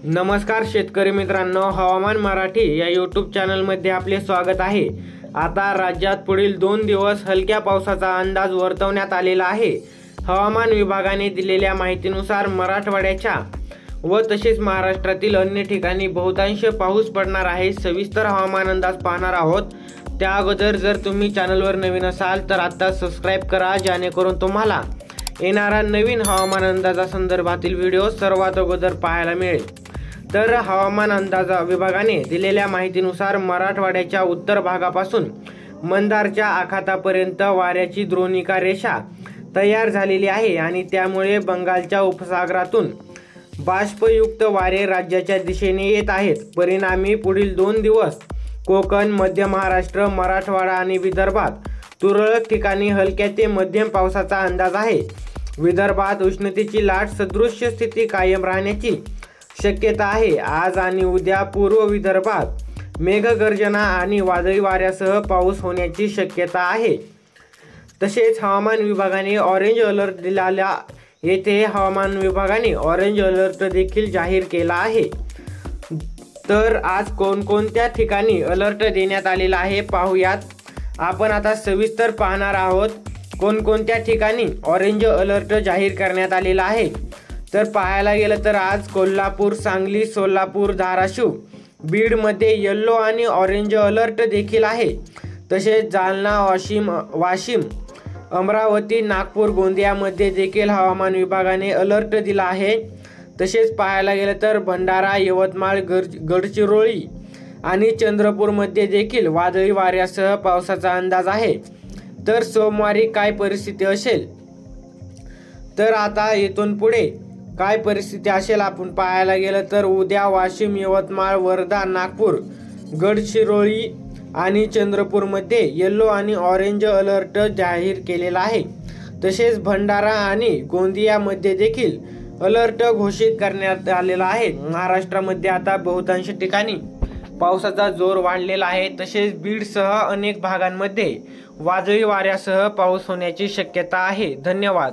नमस्कार शेतकरी मित्रांनो, हवामान मराठी या यूट्यूब चॅनलमध्ये आपले स्वागत आहे। आता राज्यात पुढील 2 दिवस हलक्या पावसाचा अंदाज वर्तवण्यात आलेला आहे। हवामान विभागाने दिलेल्या माहितीनुसार मराठवाड्याच्या व तसेच महाराष्ट्रातील अन्य ठिकाणी बहुतांश पाऊस पडणार आहे। सविस्तर हवामान अंदाज पाहणार आहोत। त्या अगोदर जर तुम्ही चॅनलवर नवीन असाल तर आता सबस्क्राइब करा, जेणेकरून तुम्हाला येणारा नवीन हवामान अंदाजासंदर्भातील व्हिडिओ सर्वात अगोदर पाहायला मिळेल। तर हवामान अंदाज विभागाने दिलेल्या माहितीनुसार मराठवाड्याच्या उत्तर भागापासून मंदारच्या आखातापर्यंत वाऱ्याची द्रोणिका रेषा तयार झालेली आहे आणि त्यामुळे बंगालच्या उपसागरातून बाष्पयुक्त वारे राज्याच्या दिशेने येत आहेत। परिणामी पुढील 2 दिवस कोकण, मध्य महाराष्ट्र, मराठवाडा आणि विदर्भात तुरळक ठिकाणी हलक्या ते मध्यम पावसाचा अंदाज आहे। विदर्भात उष्णतेची लाट सदृश्य स्थिती कायम राहण्याची शक्यता आहे। आज आणि उद्या पूर्व विदर्भात मेघगर्जना आणि वादळी वाऱ्यासह पाऊस होण्याची शक्यता आहे। तसेच हवामान विभागाने ऑरेंज अलर्ट दिलेला येथे हवामान विभागाने ऑरेंज अलर्ट देखील जाहीर केला आहे। तर आज कोणकोणत्या ठिकाणी अलर्ट देण्यात आलेला आहे पाहूयात। आपण आता सविस्तर पाहणार आहोत कोणकोणत्या ठिकाणी ऑरेंज अलर्ट जाहीर करण्यात आलेला आहे। तर पाहायला गेलं तर आज कोल्हापूर, सांगली, सोलापूर, धाराशिव, बीडमध्ये येलो आणि ऑरेंज अलर्ट देखील आहे। तसेच जालना, वाशिम, अमरावती, नागपूर, गोंदियामध्ये देखील हवामान विभागाने अलर्ट दिला आहे। तसेच पाहायला गेलं तर भंडारा, यवतमाळ, गडचिरोली आणि चंद्रपूरमध्ये देखील वादळी वाऱ्यासह पावसाचा अंदाज आहे। तर सोमवारी काय परिस्थिती असेल, तर आता येथून पुढे काय परिस्थिती असेल आपण पाहायला गेलं तर उद्या वाशिम, यवतमाळ, वर्धा, नागपूर, गडचिरोली आणि चंद्रपूरमध्ये येलो आणि ऑरेंज अलर्ट जाहीर केलेला आहे। तसेच भंडारा आणि गोंदियामध्ये देखील अलर्ट घोषित करण्यात आलेला आहे। महाराष्ट्रामध्ये आता बहुतांश ठिकाणी पावसाचा जोर वाढलेला आहे। तसेच बीडसह अनेक भागांमध्ये वादळी वाऱ्यासह पाऊस होण्याची शक्यता आहे। धन्यवाद।